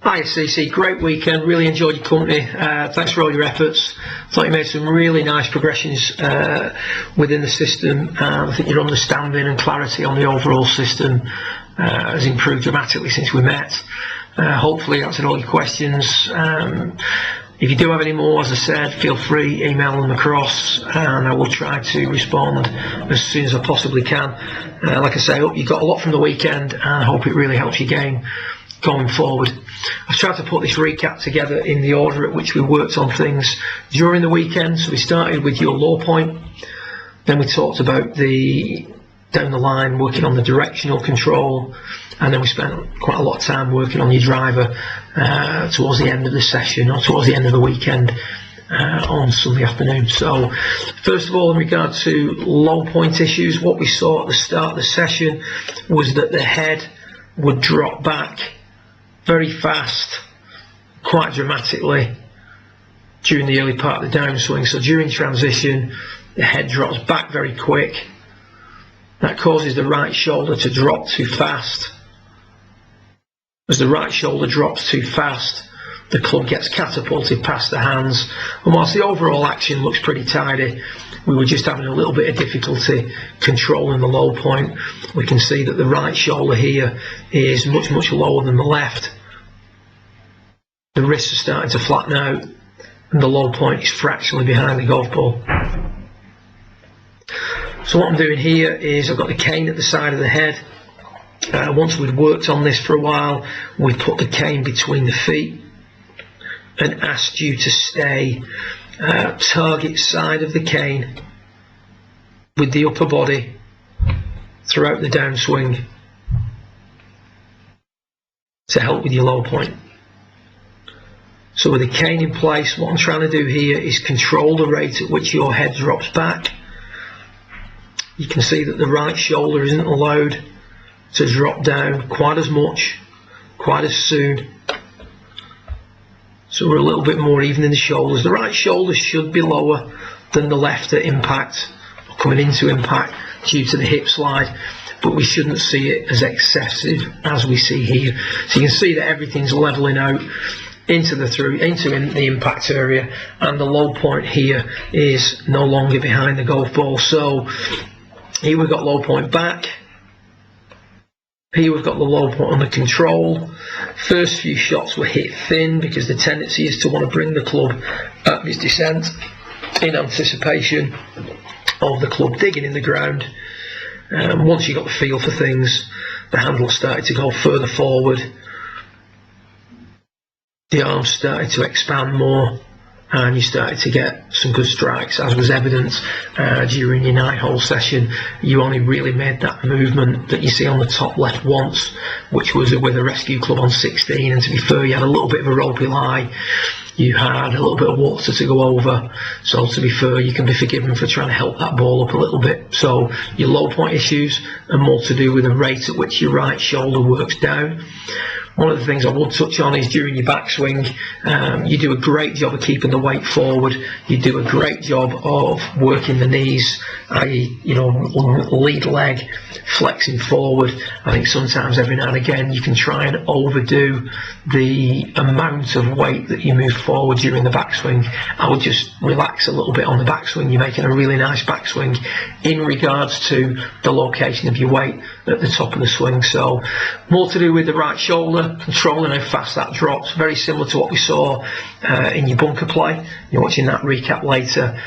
Hi CC, great weekend, really enjoyed your company, thanks for all your efforts. Thought you made some really nice progressions within the system. I think your understanding and clarity on the overall system has improved dramatically since we met. Hopefully answered all your questions. If you do have any more, as I said, feel free, email them across and I will try to respond as soon as I possibly can. Like I say, I hope you got a lot from the weekend and I hope it really helps your game going forward. I've tried to put this recap together in the order at which we worked on things during the weekend. So we started with your low point, then we talked about down the line working on the directional control, and then we spent quite a lot of time working on your driver towards the end of the session, or towards the end of the weekend on Sunday afternoon. So first of all, in regard to low point issues, what we saw at the start of the session was that the head would drop back very fast, quite dramatically during the early part of the downswing. So during transition, the head drops back very quick. That causes the right shoulder to drop too fast. As the right shoulder drops too fast, the club gets catapulted past the hands, and whilst the overall action looks pretty tidy, we were just having a little bit of difficulty controlling the low point. We can see that the right shoulder here is much lower than the left. The wrists are starting to flatten out and the low point is fractionally behind the golf ball. So what I'm doing here is I've got the cane at the side of the head. Once we'd worked on this for a while, we put the cane between the feet and asked you to stay target side of the cane with the upper body throughout the downswing to help with your low point. So with the cane in place, what I'm trying to do here is control the rate at which your head drops back. You can see that the right shoulder isn't allowed to drop down quite as much, quite as soon. So we're a little bit more even in the shoulders. The right shoulder should be lower than the left at impact, or coming into impact due to the hip slide, but we shouldn't see it as excessive as we see here. So you can see that everything's leveling out into the impact area, and the low point here is no longer behind the golf ball. So here we've got low point back. Here we've got the low point on the control. First few shots were hit thin because the tendency is to want to bring the club at its descent in anticipation of the club digging in the ground. Once you got the feel for things, the handle started to go further forward. The arms started to expand more and you started to get some good strikes, as was evident during your 9-hole session. You only really made that movement that you see on the top left once, which was with a rescue club on 16, and to be fair, you had a little bit of a ropey lie, you had a little bit of water to go over, so to be fair, you can be forgiven for trying to help that ball up a little bit. So your low point issues are more to do with the rate at which your right shoulder works down. One of the things I would touch on is during your backswing, you do a great job of keeping the weight forward. You do a great job of working the knees, i.e., lead leg flexing forward. I think sometimes every now and again you can try and overdo the amount of weight that you move forward during the backswing. I would just relax a little bit on the backswing. You're making a really nice backswing in regards to the location of your weight at the top of the swing. So more to do with the right shoulder, controlling how fast that drops, very similar to what we saw in your bunker play. You're watching that recap later.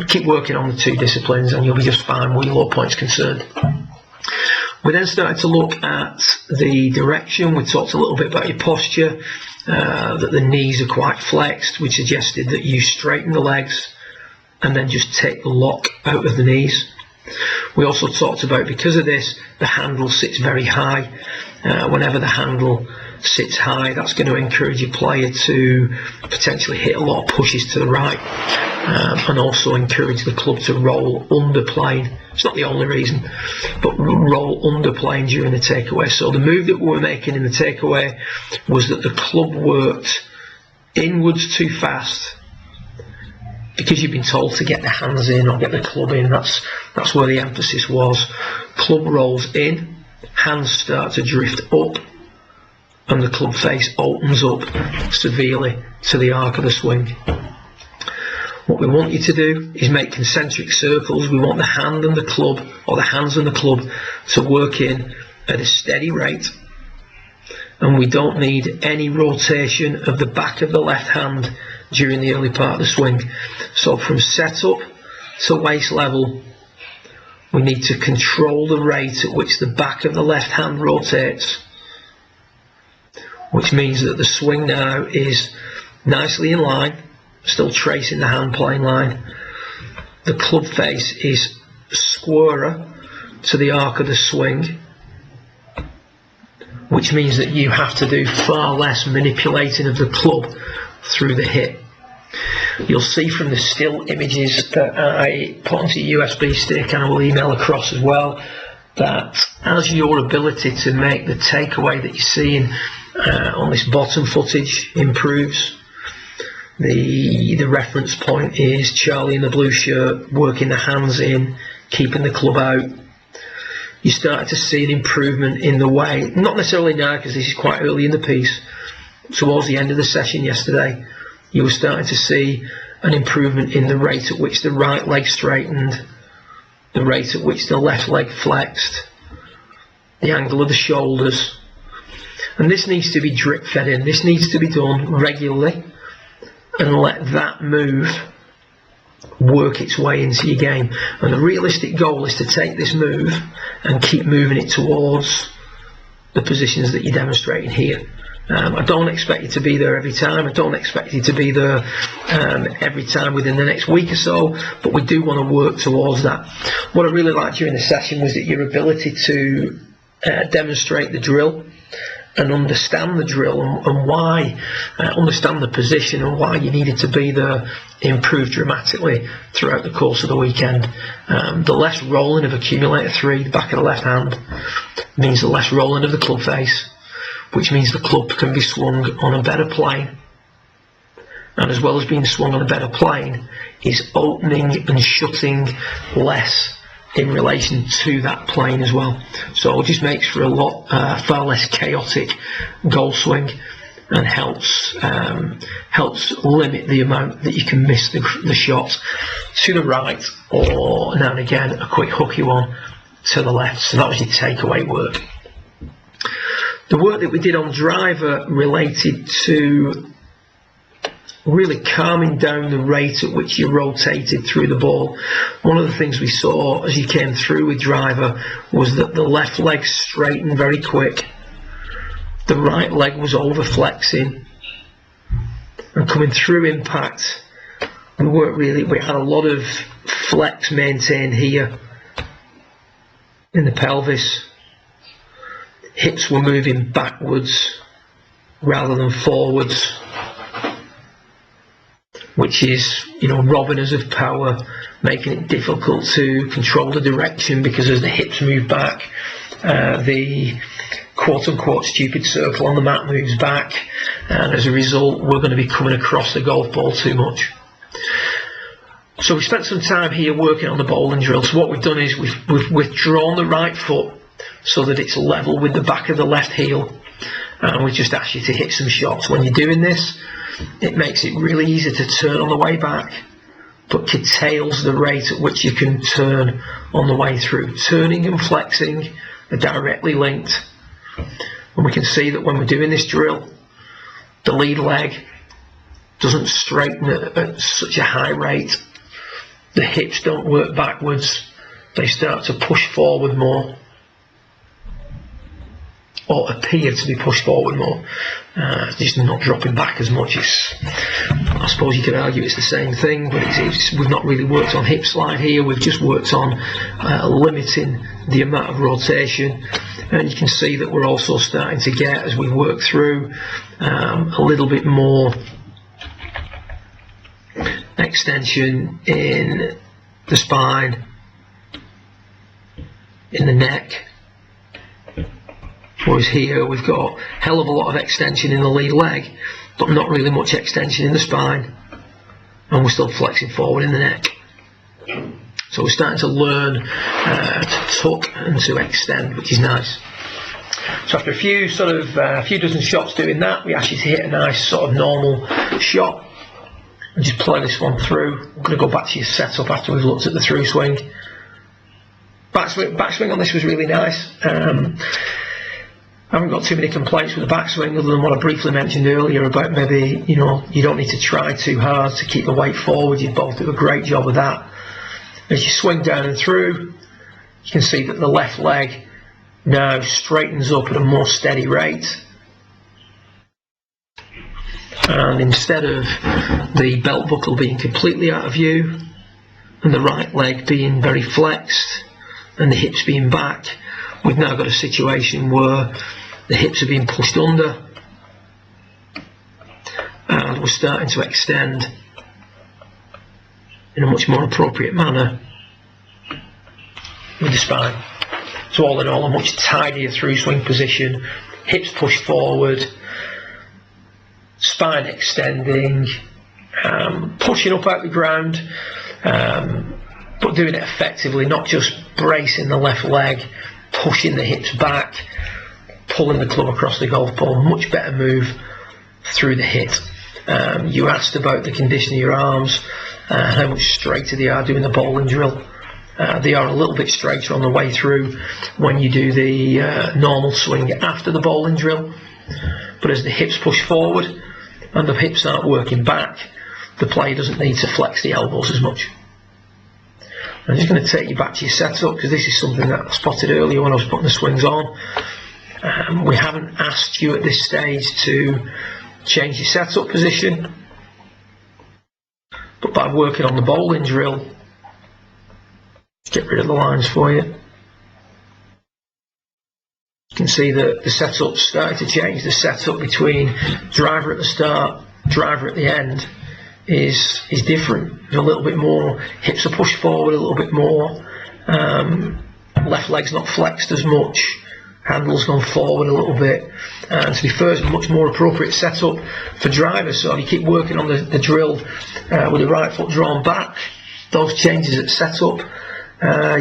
Keep working on the two disciplines and you'll be just fine where your low point's concerned. We then started to look at the direction. We talked a little bit about your posture, that the knees are quite flexed. We suggested that you straighten the legs and then just take the lock out of the knees. We also talked about, because of this, the handle sits very high. Whenever the handle sits high, that's going to encourage your player to potentially hit a lot of pushes to the right, and also encourage the club to roll under plane. It's not the only reason, but roll under plane during the takeaway. So the move that we were making in the takeaway was that the club worked inwards too fast, because you've been told to get the hands in or get the club in. That's where the emphasis was. Club rolls in, hands start to drift up, and the club face opens up severely to the arc of the swing. What we want you to do is make concentric circles. We want the hand and the club, or the hands and the club, to work in at a steady rate, and we don't need any rotation of the back of the left hand during the early part of the swing. So from setup to waist level, we need to control the rate at which the back of the left hand rotates, which means that the swing now is nicely in line, still tracing the hand plane line. The club face is squarer to the arc of the swing, which means that you have to do far less manipulating of the club through the hip. You'll see from the still images that I put onto USB stick, and I will email across as well, that as your ability to make the takeaway that you're seeing on this bottom footage improves, the reference point is Charlie in the blue shirt working the hands in, keeping the club out. You start to see an improvement in the way, not necessarily now because this is quite early in the piece, towards the end of the session yesterday, you were starting to see an improvement in the rate at which the right leg straightened, the rate at which the left leg flexed, the angle of the shoulders. And this needs to be drip fed in. This needs to be done regularly, and let that move work its way into your game. And the realistic goal is to take this move and keep moving it towards the positions that you're demonstrating here. I don't expect you to be there every time. I don't expect you to be there every time within the next week or so, but we do want to work towards that. What I really liked during the session was that your ability to demonstrate the drill and understand the drill and why, understand the position and why you needed to be there, improved dramatically throughout the course of the weekend. The less rolling of accumulator 3, the back of the left hand, means the less rolling of the club face, which means the club can be swung on a better plane, and as well as being swung on a better plane, is opening and shutting less in relation to that plane as well. So it just makes for a far less chaotic goal swing, and helps limit the amount that you can miss the shot to the right, or now and again a quick hooky one to the left. So that was your takeaway work. The work that we did on driver related to really calming down the rate at which you rotated through the ball. One of the things we saw as you came through with driver was that the left leg straightened very quick, the right leg was over flexing, and coming through impact we had a lot of flex maintained here in the pelvis. Hips were moving backwards rather than forwards, which is, robbing us of power, making it difficult to control the direction, because as the hips move back, the quote-unquote stupid circle on the mat moves back, and as a result we're going to be coming across the golf ball too much. So we spent some time here working on the bowling drill. So what we've done is we've withdrawn the right foot so that it's level with the back of the left heel, and we just asked you to hit some shots. When you're doing this, it makes it really easy to turn on the way back, but curtails the rate at which you can turn on the way through. Turning and flexing are directly linked, and we can see that when we're doing this drill, the lead leg doesn't straighten at such a high rate. The hips don't work backwards, they start to push forward more, or appear to be pushed forward more, just not dropping back as much. I suppose you could argue it's the same thing, but we've not really worked on hip slide here. We've just worked on limiting the amount of rotation, and you can see that we're also starting to get, as we work through, a little bit more extension in the spine, in the neck. Whereas here we've got a hell of a lot of extension in the lead leg, but not really much extension in the spine, and we're still flexing forward in the neck. So we're starting to learn to tuck and to extend, which is nice. So after a few dozen shots doing that, we ask you to hit a nice sort of normal shot and just play this one through. I'm going to go back to your setup after we've looked at the through swing. Backswing on this was really nice. I haven't got too many complaints with the backswing other than what I briefly mentioned earlier about maybe, you don't need to try too hard to keep the weight forward. You both do a great job of that. As you swing down and through, you can see that the left leg now straightens up at a more steady rate. And instead of the belt buckle being completely out of view and the right leg being very flexed and the hips being back, we've now got a situation where the hips are being pushed under and we're starting to extend in a much more appropriate manner with the spine. So all in all, a much tidier through swing position, hips pushed forward, spine extending, pushing up out the ground, but doing it effectively, not just bracing the left leg, pushing the hips back, pulling the club across the golf ball. Much better move through the hit. You asked about the condition of your arms, how much straighter they are doing the bowling drill. They are a little bit straighter on the way through when you do the normal swing after the bowling drill, but as the hips push forward and the hips aren't working back, the player doesn't need to flex the elbows as much. I'm just going to take you back to your setup because this is something that I spotted earlier when I was putting the swings on. We haven't asked you at this stage to change your setup position, but by working on the bowling drill, get rid of the lines for you. You can see that the setup's starting to change. The setup between driver at the start, driver at the end is different. There's a little bit more, hips are pushed forward a little bit more, left leg's not flexed as much, handle's gone forward a little bit, and to be fair, it's a much more appropriate setup for drivers. So if you keep working on the drill with the right foot drawn back, those changes at setup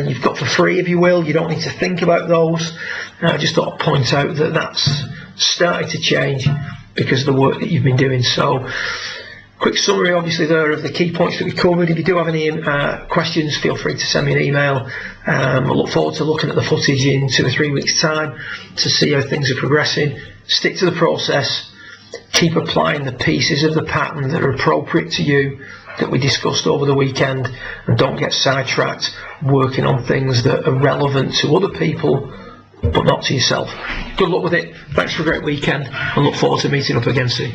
you've got for free, if you will. You don't need to think about those. I just thought I'd point out that that's starting to change because of the work that you've been doing. So quick summary obviously there of the key points that we covered. If you do have any questions, feel free to send me an email. I look forward to looking at the footage in 2 or 3 weeks time to see how things are progressing. Stick to the process, keep applying the pieces of the pattern that are appropriate to you that we discussed over the weekend, and don't get sidetracked working on things that are relevant to other people but not to yourself. Good luck with it. Thanks for a great weekend and look forward to meeting up again soon.